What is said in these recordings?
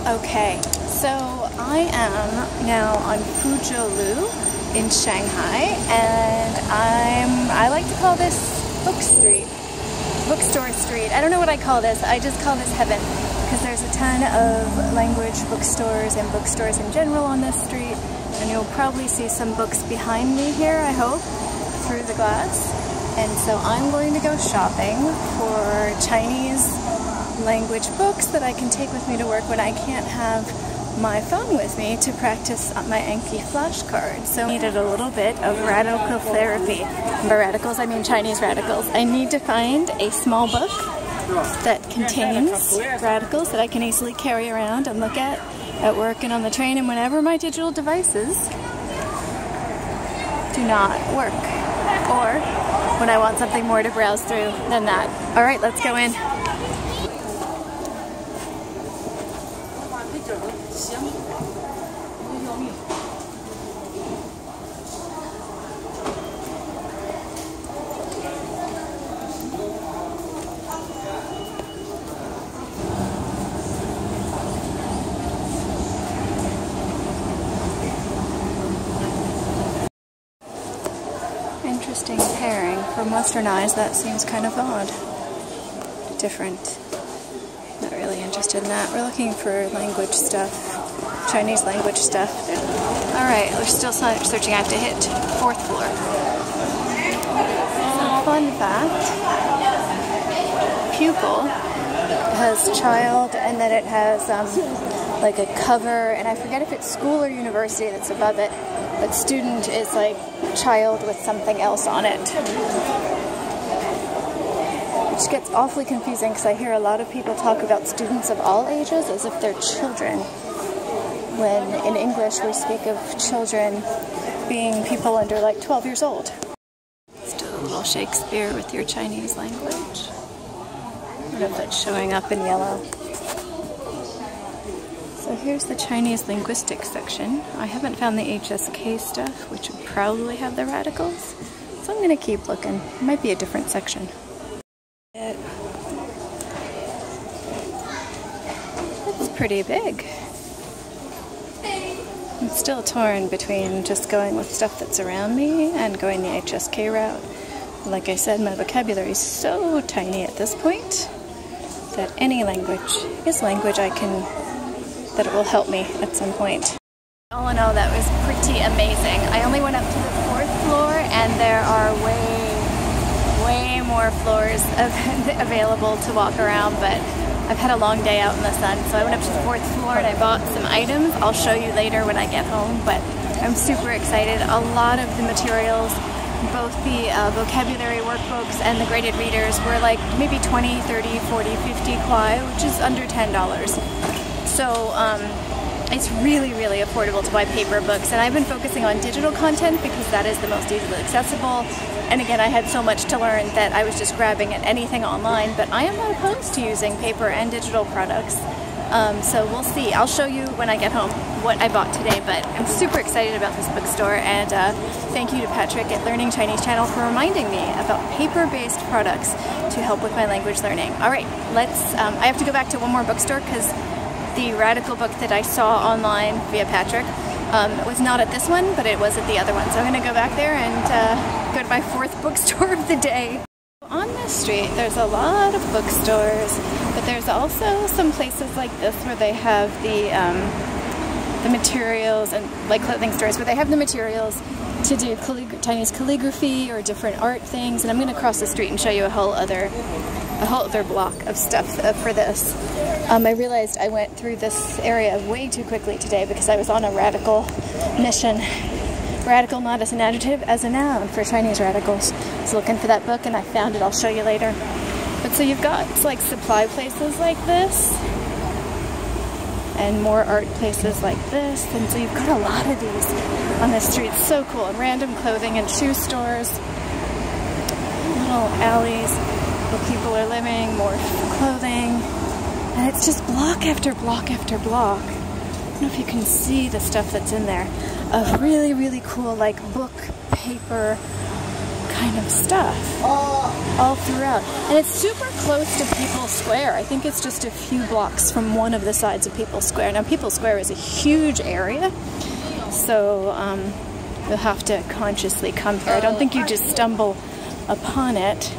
Okay, so I am now on Fuzhou in Shanghai, and I like to call this bookstore street. I don't know what I call this. I just call this heaven because there's a ton of language bookstores and bookstores in general on this street, and you'll probably see some books behind me here, I hope, through the glass. And so I'm going to go shopping for Chinese language books that I can take with me to work when I can't have my phone with me to practice my Anki flashcards. So I needed a little bit of radical therapy. By radicals, I mean Chinese radicals. I need to find a small book that contains radicals that I can easily carry around and look at work and on the train and whenever my digital devices do not work, or when I want something more to browse through than that. All right, let's go in. Interesting pairing. From Western eyes, that seems kind of odd. Different. Not really interested in that. We're looking for language stuff. Chinese language stuff. Alright, we're still searching. I have to hit 4th floor. So, fun fact. Pupil has child, and then it has like a cover, and I forget if it's school or university that's above it, but student is like child with something else on it. Which gets awfully confusing because I hear a lot of people talk about students of all ages as if they're children, when in English we speak of children being people under like 12 years old. Still a little Shakespeare with your Chinese language. I don't know if that's showing up in yellow. So here's the Chinese linguistics section. I haven't found the HSK stuff, which would probably have the radicals. So I'm going to keep looking. It might be a different section. It's pretty big. I'm still torn between just going with stuff that's around me and going the HSK route. Like I said, my vocabulary is so tiny at this point that any language is language that it will help me at some point. All in all, that was pretty amazing. I only went up to the 4th floor, and there are way more floors available to walk around, but I've had a long day out in the sun, so I went up to the 4th floor and I bought some items. I'll show you later when I get home, but I'm super excited. A lot of the materials, both the vocabulary workbooks and the graded readers, were like maybe 20, 30, 40, 50 kuai, which is under $10. So it's really affordable to buy paper books, and I've been focusing on digital content because that is the most easily accessible. And again, I had so much to learn that I was just grabbing at anything online, but I am not opposed to using paper and digital products. So we'll see. I'll show you when I get home what I bought today, but I'm super excited about this bookstore, and thank you to Patrick at Learning Chinese Channel for reminding me about paper-based products to help with my language learning. All right, I have to go back to one more bookstore because the radical book that I saw online via Patrick was not at this one, but it was at the other one. So I'm going to go back there and go to my 4th bookstore of the day. On this street, there's a lot of bookstores, but there's also some places like this where they have the materials, and like clothing stores where they have the materials to do Chinese calligraphy or different art things. And I'm going to cross the street and show you a whole other block of stuff for this. I realized I went through this area way too quickly today because I was on a radical mission. Radical not as an adjective, as a noun for Chinese radicals. I was looking for that book and I found it. I'll show you later. But so you've got like supply places like this and more art places like this, and so you've got a lot of these on the street. It's so cool. And random clothing and shoe stores, little alleys where people are living, more clothing, and it's just block after block after block. I don't know if you can see the stuff that's in there of really cool like book, paper, kind of stuff all throughout. And it's super close to People's Square. I think it's just a few blocks from one of the sides of People's Square. Now, People's Square is a huge area, so you'll have to consciously come here. I don't think you just stumble upon it.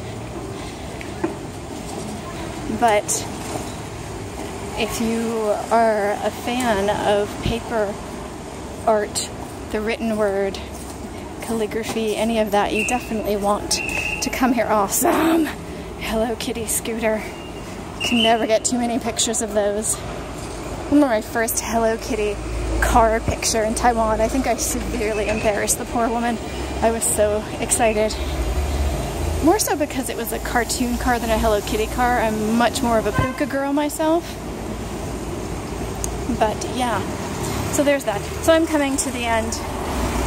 But if you are a fan of paper art, the written word, calligraphy, any of that, you definitely want to come here. Awesome! Hello Kitty scooter. Can never get too many pictures of those. I remember my first Hello Kitty car picture in Taiwan. I think I severely embarrassed the poor woman. I was so excited. More so because it was a cartoon car than a Hello Kitty car. I'm much more of a Puka girl myself. But yeah, so there's that. So I'm coming to the end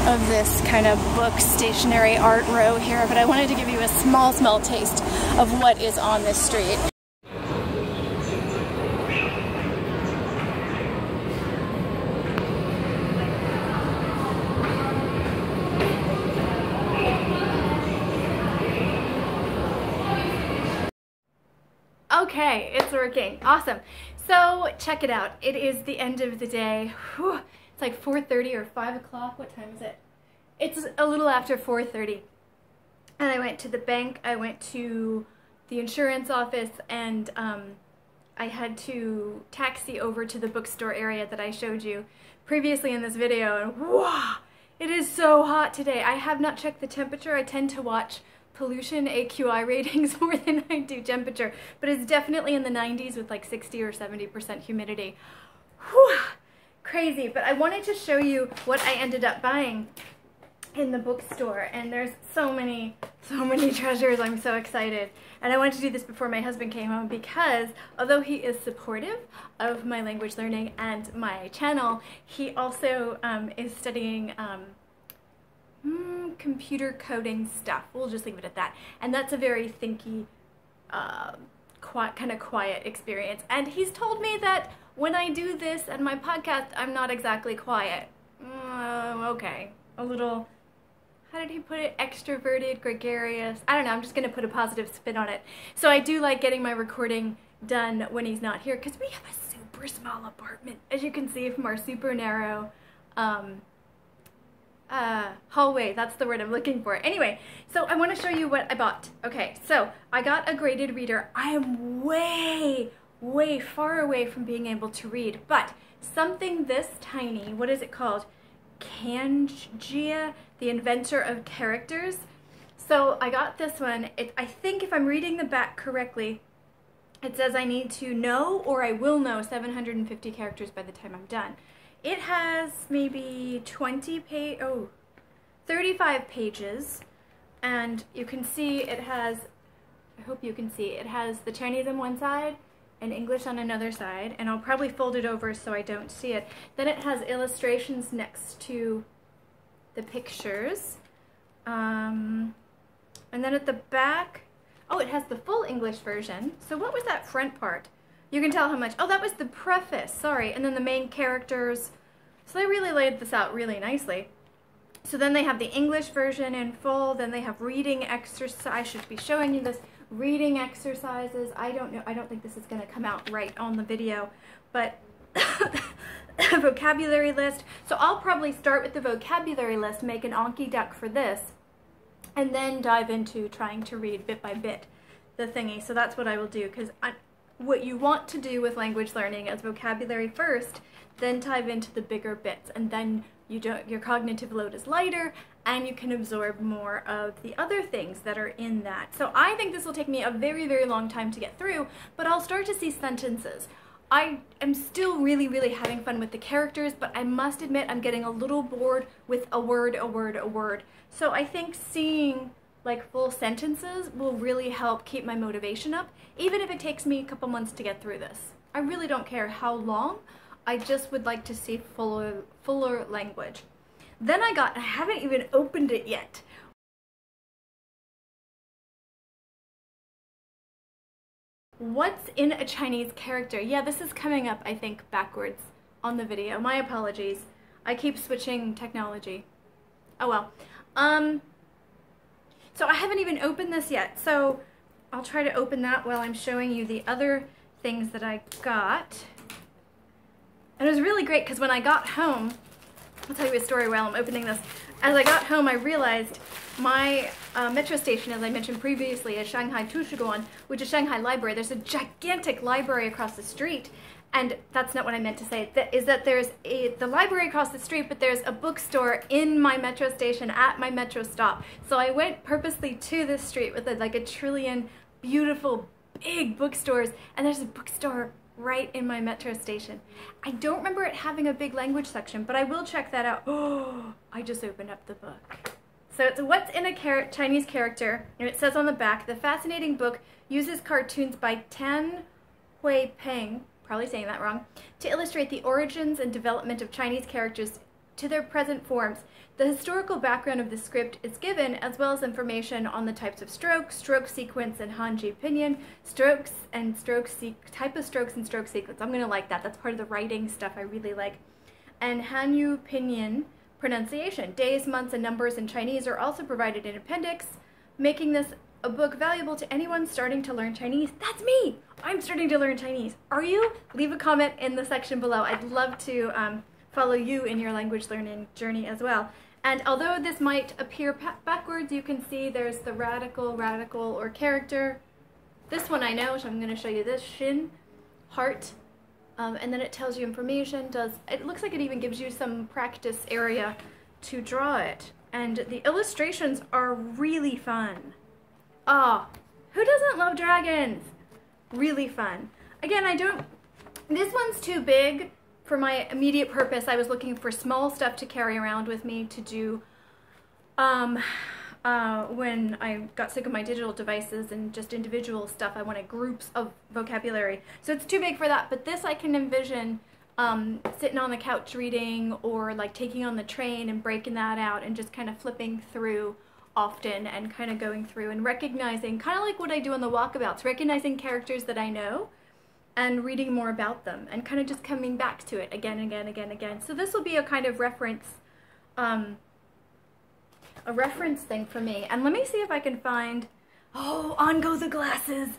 of this kind of book stationery art row here, but I wanted to give you a small taste of what is on this street. Okay, it's working. Awesome. So check it out. It is the end of the day. Whew. It's like 4:30 or 5 o'clock. What time is it? It's a little after 4:30. And I went to the bank, I went to the insurance office, and I had to taxi over to the bookstore area that I showed you previously in this video. And wow, it is so hot today. I have not checked the temperature. I tend to watch pollution AQI ratings more than I do temperature, but it's definitely in the 90s with like 60 or 70% humidity. Whew, crazy. But I wanted to show you what I ended up buying in the bookstore, and there's so many treasures. I'm so excited, and I wanted to do this before my husband came home because although he is supportive of my language learning and my channel, he also is studying computer coding stuff. We'll just leave it at that. And that's a very thinky, kind of quiet experience. And he's told me that when I do this and my podcast, I'm not exactly quiet. Okay. A little, how did he put it? Extroverted, gregarious. I don't know. I'm just going to put a positive spin on it. So I do like getting my recording done when he's not here because we have a super small apartment, as you can see from our super narrow hallway. That's the word I'm looking for. Anyway, so I want to show you what I bought. Okay, so I got a graded reader. I am way far away from being able to read, but something this tiny, what is it called? Kanjia, the Inventor of Characters. So I got this one. I think if I'm reading the back correctly, it says I need to know or I will know 750 characters by the time I'm done. It has maybe 35 pages, and you can see it has, I hope you can see, it has the Chinese on one side and English on another side, and I'll probably fold it over so I don't see it. Then it has illustrations next to the pictures, and then at the back, oh, it has the full English version. So what was that front part? You can tell how much. Oh, that was the preface, sorry. And then the main characters. So they really laid this out really nicely. So then they have the English version in full. Then they have reading exercise. I should be showing you this. Reading exercises. I don't know. I don't think this is going to come out right on the video. But a vocabulary list. So I'll probably start with the vocabulary list, make an Anki duck for this, and then dive into trying to read bit by bit the thingy. So that's what I will do, because what you want to do with language learning is vocabulary first, then dive into the bigger bits, and then your cognitive load is lighter and you can absorb more of the other things that are in that. So I think this will take me a very long time to get through, but I'll start to see sentences. I am still really having fun with the characters, but I must admit I'm getting a little bored with a word. So I think seeing like full sentences will really help keep my motivation up, even if it takes me a couple months to get through this. I really don't care how long, I just would like to see fuller language. Then I haven't even opened it yet. What's in a Chinese character? Yeah, this is coming up, I think, backwards on the video. My apologies. I keep switching technology. Oh well. So I haven't even opened this yet, so I'll try to open that while I'm showing you the other things that I got. And it was really great because when I got home, I'll tell you a story while I'm opening this. As I got home, I realized my metro station, as I mentioned previously, is Shanghai Tushiguan, which is Shanghai Library. There's a gigantic library across the street, and that's not what I meant to say. That there's the library across the street, but there's a bookstore in my metro station at my metro stop. So I went purposely to this street with like a trillion beautiful, big bookstores, and there's a bookstore right in my metro station. I don't remember it having a big language section, but I will check that out. Oh, I just opened up the book. So it's What's in a Chinese Character, and it says on the back, the fascinating book uses cartoons by Tan Hui Peng, probably saying that wrong, to illustrate the origins and development of Chinese characters to their present forms. The historical background of the script is given, as well as information on the types of stroke, stroke sequence, and Hanji pinyin, strokes and type of strokes and stroke sequence. I'm going to like that. That's part of the writing stuff I really like. And Hanyu pinyin pronunciation. Days, months, and numbers in Chinese are also provided in appendix, making this a book valuable to anyone starting to learn Chinese. That's me! I'm starting to learn Chinese. Are you? Leave a comment in the section below. I'd love to follow you in your language learning journey as well. And although this might appear backwards, you can see there's the radical, or character. This one I know, so I'm going to show you this, Shin, heart, and then it tells you information. It looks like it even gives you some practice area to draw it. And the illustrations are really fun. Ah, who doesn't love dragons? Really fun. Again, this one's too big for my immediate purpose. I was looking for small stuff to carry around with me to do when I got sick of my digital devices and just individual stuff. I wanted groups of vocabulary. So it's too big for that, but this I can envision sitting on the couch reading, or like taking on the train and breaking that out and just kind of flipping through often and kind of going through and recognizing, kind of like what I do on the walkabouts, recognizing characters that I know and reading more about them and kind of just coming back to it again and again and again and again. So this will be a kind of reference, thing for me. And let me see if I can find, oh, on go the glasses.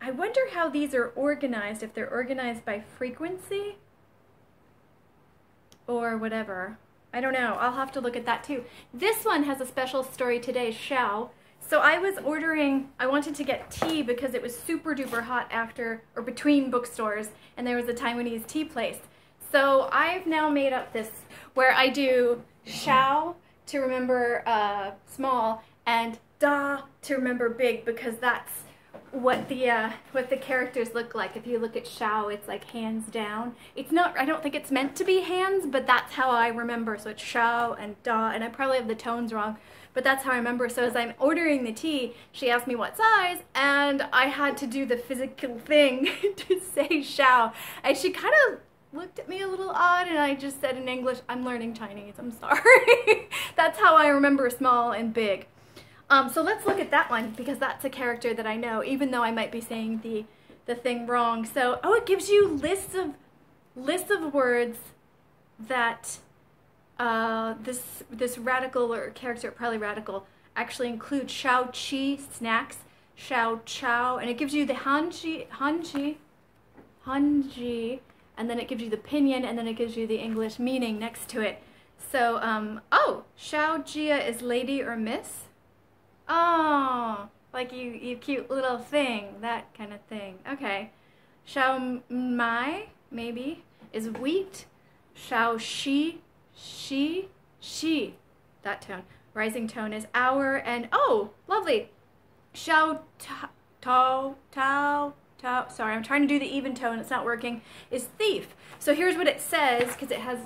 I wonder how these are organized, if they're organized by frequency or whatever. I don't know. I'll have to look at that too. This one has a special story today, Xiao. So I wanted to get tea because it was super duper hot after or between bookstores, and there was a Taiwanese tea place. So I've now made up this where I do Xiao to remember small and Da to remember big, because that's what the characters look like. If you look at Xiao, it's like hands down. It's not, I don't think it's meant to be hands, but that's how I remember. So it's Xiao and Da, and I probably have the tones wrong, but that's how I remember. So as I'm ordering the tea, she asked me what size, and I had to do the physical thing to say Xiao, and she kind of looked at me a little odd, and I just said in English, I'm learning Chinese, I'm sorry. That's how I remember small and big. So let's look at that one, because that's a character that I know, even though I might be saying the thing wrong. So, oh, it gives you lists of words that this radical or character, probably radical, actually include. Shao Qi, snacks, Shao Chao, and it gives you the Hanji, and then it gives you the pinyin, and then it gives you the English meaning next to it. So, oh, Shao Jia is lady or miss. Oh, like you cute little thing, that kind of thing. Okay. Shao Mai, maybe, is wheat. Shao Shi, that tone. Rising tone is hour, and oh, lovely. Shao Tao, sorry, I'm trying to do the even tone, it's not working, is thief. So here's what it says, because it has,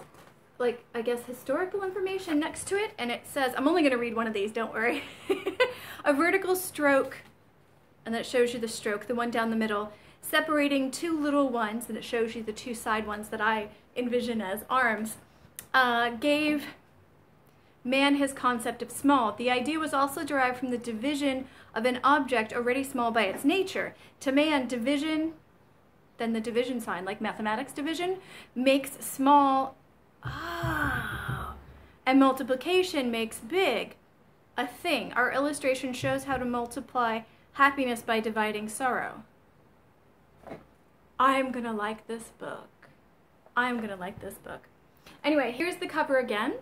like, I guess historical information next to it, and it says, I'm only going to read one of these, don't worry. A vertical stroke, and then it shows you the stroke, the one down the middle, separating two little ones, and it shows you the two side ones that I envision as arms, gave man his concept of small. The idea was also derived from the division of an object already small by its nature. To man, division, then the division sign, like mathematics division, makes small. Oh. And multiplication makes big. a thing. Our illustration shows how to multiply happiness by dividing sorrow. I'm gonna like this book. I'm gonna like this book. Anyway, here's the cover again.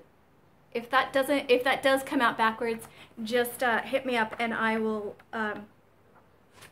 If that does come out backwards, just hit me up and I will,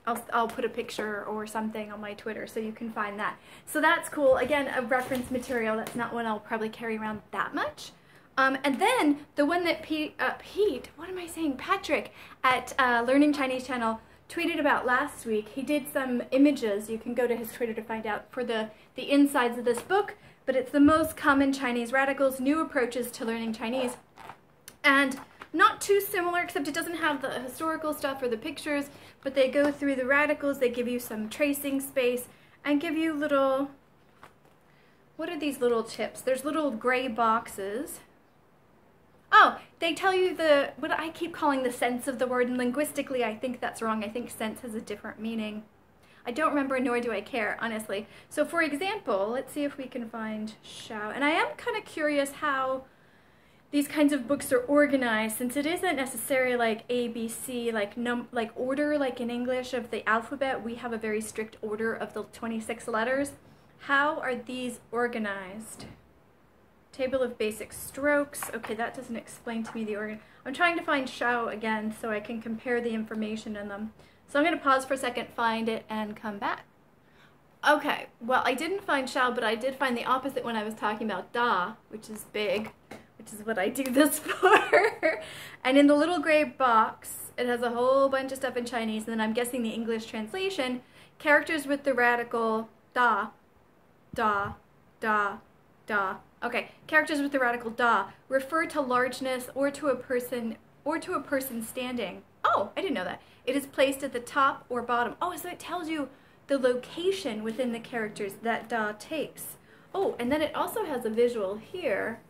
I'll put a picture or something on my Twitter so you can find that. So that's cool. Again, a reference material. That's not one I'll probably carry around that much. And then the one that Patrick at Learning Chinese Channel tweeted about last week. He did some images. You can go to his Twitter to find out for the insides of this book. But it's the most common Chinese radicals, new approaches to learning Chinese. And not too similar, except it doesn't have the historical stuff or the pictures, but they go through the radicals, they give you some tracing space, and give you little, what are these little tips? There's little gray boxes. Oh, they tell you what I keep calling the sense of the word, and linguistically I think that's wrong. I think sense has a different meaning. I don't remember, nor do I care, honestly. So for example, let's see if we can find Shao. And I am kind of curious how these kinds of books are organized, since it isn't necessarily like A, B, C, like order, like in English of the alphabet. We have a very strict order of the 26 letters. How are these organized? Table of basic strokes. Okay, that doesn't explain to me the organ. I'm trying to find Shao again so I can compare the information in them. So I'm going to pause for a second, find it, and come back. Okay, well, I didn't find Shao, but I did find the opposite when I was talking about Da, which is big, which is what I do this for. And in the little gray box, it has a whole bunch of stuff in Chinese, and then I'm guessing the English translation, characters with the radical Da, Da, Da, Da. Okay, characters with the radical Da refer to largeness or to a person standing. Oh, I didn't know that. It is placed at the top or bottom. Oh, so it tells you the location within the characters that Da takes. Oh, and then it also has a visual here,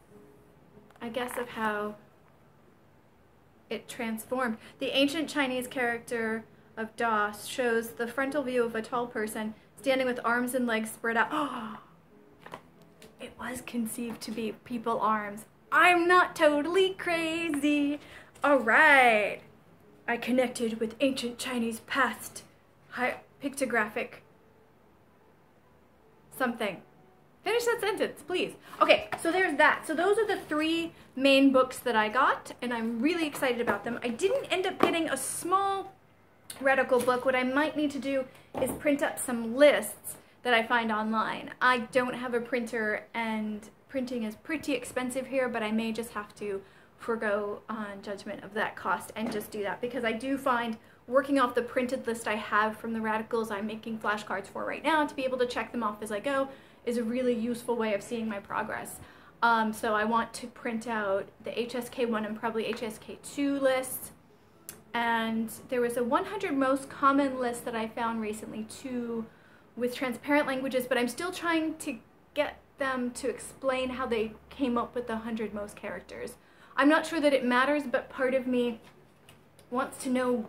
I guess, of how it transformed. The ancient Chinese character of Da shows the frontal view of a tall person standing with arms and legs spread out. Oh, it was conceived to be people arms. I'm not totally crazy. All right. I connected with ancient Chinese past pictographic something. Finish that sentence, please. Okay, so there's that. So those are the 3 main books that I got, and I'm really excited about them. I didn't end up getting a small radical book. What I might need to do is print up some lists that I find online. I don't have a printer, and printing is pretty expensive here, but I may just have to forgo on judgment of that cost and just do that, because I do find working off the printed list I have from the radicals I'm making flashcards for right now to be able to check them off as I go is a really useful way of seeing my progress. So I want to print out the HSK1 and probably HSK2 lists, and there was a 100 most common list that I found recently too with transparent languages, but I'm still trying to get them to explain how they came up with the 100 most characters. I'm not sure that it matters, but part of me wants to know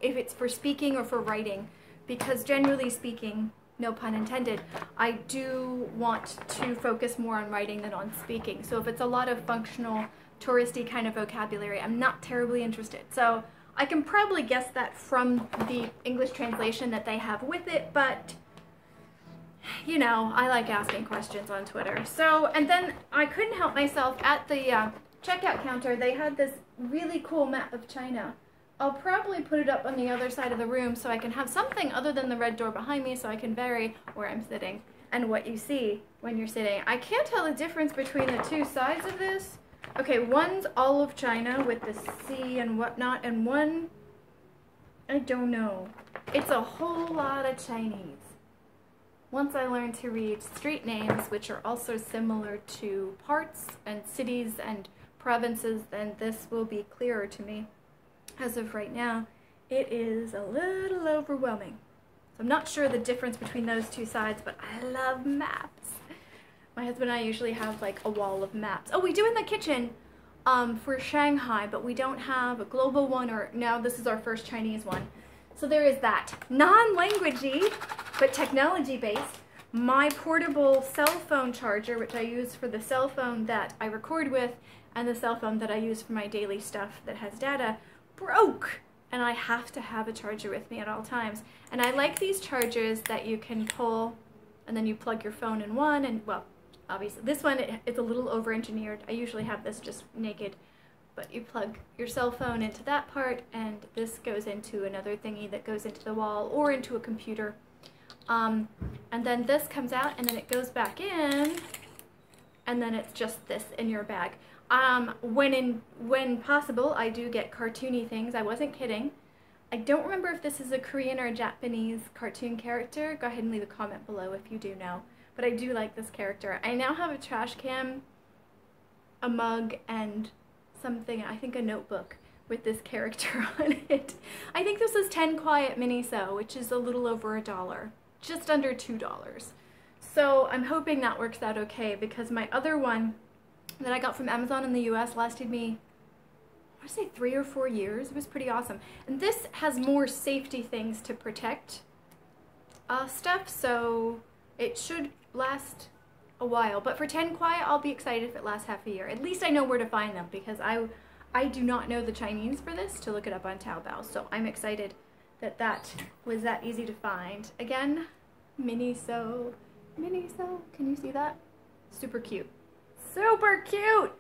if it's for speaking or for writing, because generally speaking, no pun intended, I do want to focus more on writing than on speaking. So if it's a lot of functional, touristy kind of vocabulary, I'm not terribly interested. So I can probably guess that from the English translation that they have with it, but you know, I like asking questions on Twitter. So, and then I couldn't help myself at the checkout counter, they had this really cool map of China. I'll probably put it up on the other side of the room so I can have something other than the red door behind me so I can vary where I'm sitting and what you see when you're sitting. I can't tell the difference between the 2 sides of this. Okay, one's all of China with the sea and whatnot, and one, I don't know. It's a whole lot of Chinese. Once I learn to read street names, which are also similar to parts and cities and provinces, then this will be clearer to me. As of right now, it is a little overwhelming. So I'm not sure the difference between those 2 sides, but I love maps. My husband and I usually have like a wall of maps. Oh, we do in the kitchen for Shanghai, but we don't have a global one, or now this is our first Chinese one. So there is that. Non-languagey, but technology-based. My portable cell phone charger, which I use for the cell phone that I record with, and the cell phone that I use for my daily stuff that has data broke, and I have to have a charger with me at all times. And I like these chargers that you can pull and then you plug your phone in one, and well, obviously this one it's a little over-engineered. I usually have this just naked, but you plug your cell phone into that part, and this goes into another thingy that goes into the wall or into a computer. And then this comes out, and then it goes back in, and then it's just this in your bag. When possible, I do get cartoony things. I wasn't kidding. I don't remember if this is a Korean or a Japanese cartoon character. Go ahead and leave a comment below if you do know. But I do like this character. I now have a trash can, a mug, and something, I think a notebook with this character on it. I think this is 10 Quiet Miniso, which is a little over $1, just under $2. So I'm hoping that works out okay, because my other one that I got from Amazon in the US lasted me, I want to say 3 or 4 years. It was pretty awesome. And this has more safety things to protect stuff, so it should last a while. But for 10 Quiet, I'll be excited if it lasts half a year. At least I know where to find them, because I do not know the Chinese for this to look it up on Taobao, so I'm excited that that was that easy to find. Again, Miniso, can you see that? Super cute. Super cute!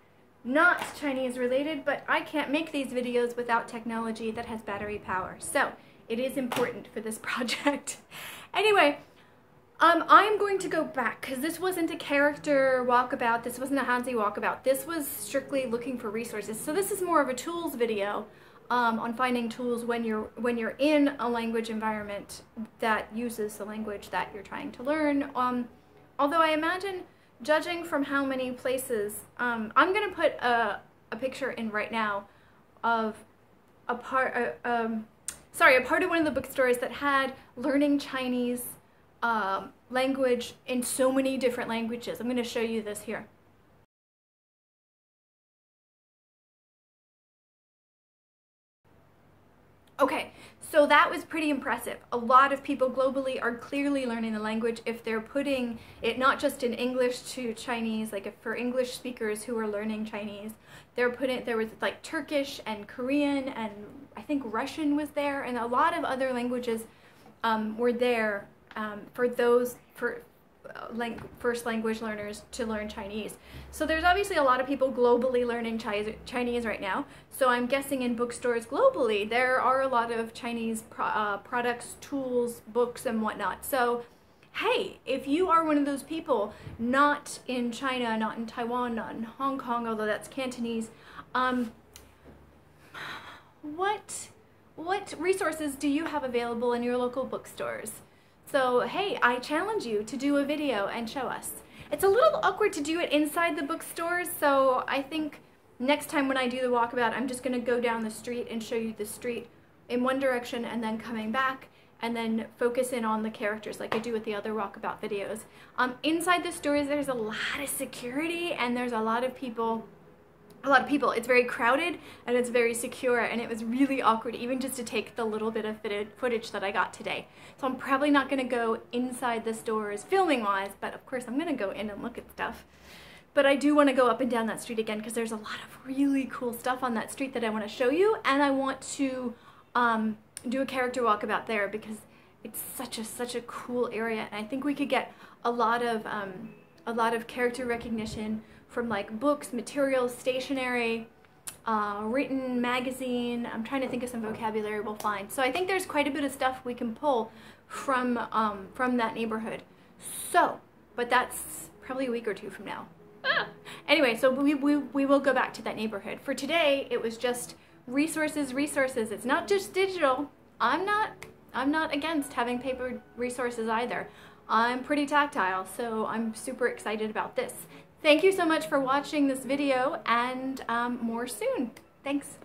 Not Chinese related, but I can't make these videos without technology that has battery power, so it is important for this project. Anyway, I'm going to go back, because this wasn't a character walkabout, this wasn't a Hansi walkabout, this was strictly looking for resources. So this is more of a tools video on finding tools when you're in a language environment that uses the language that you're trying to learn. Although I imagine, judging from how many places, I'm going to put a picture in right now of a part of one of the bookstores that had learning Chinese language in so many different languages. I'm going to show you this here. Okay, so that was pretty impressive. A lot of people globally are clearly learning the language if they're putting it not just in English to Chinese, like if for English speakers who are learning Chinese, there was like Turkish and Korean, and I think Russian was there, and a lot of other languages were there for those first language learners to learn Chinese. So there's obviously a lot of people globally learning Chinese right now. So I'm guessing in bookstores globally there are a lot of Chinese products, tools, books, and whatnot. So hey, if you are one of those people not in China, not in Taiwan, not in Hong Kong, although that's Cantonese, what resources do you have available in your local bookstores? So hey, I challenge you to do a video and show us. It's a little awkward to do it inside the bookstores, so I think next time when I do the walkabout, I'm just going to go down the street and show you the street in one direction and then coming back, and then focus in on the characters like I do with the other walkabout videos. Inside the stores, there's a lot of security, and there's a lot of people. It's very crowded, and it's very secure, and it was really awkward even just to take the little bit of footage that I got today. So I'm probably not going to go inside the stores filming wise, but of course I'm going to go in and look at stuff. But I do want to go up and down that street again, because there's a lot of really cool stuff on that street that I want to show you, and I want to do a character walkabout there, because it's such a cool area, and I think we could get a lot of character recognition from like books, materials, stationery, written magazine. I'm trying to think of some vocabulary we'll find. So I think there's quite a bit of stuff we can pull from that neighborhood. So, but that's probably a week or two from now. Anyway, so we will go back to that neighborhood. For today, it was just resources. It's not just digital. I'm not against having paper resources either. I'm pretty tactile, so I'm super excited about this. Thank you so much for watching this video, and more soon. Thanks.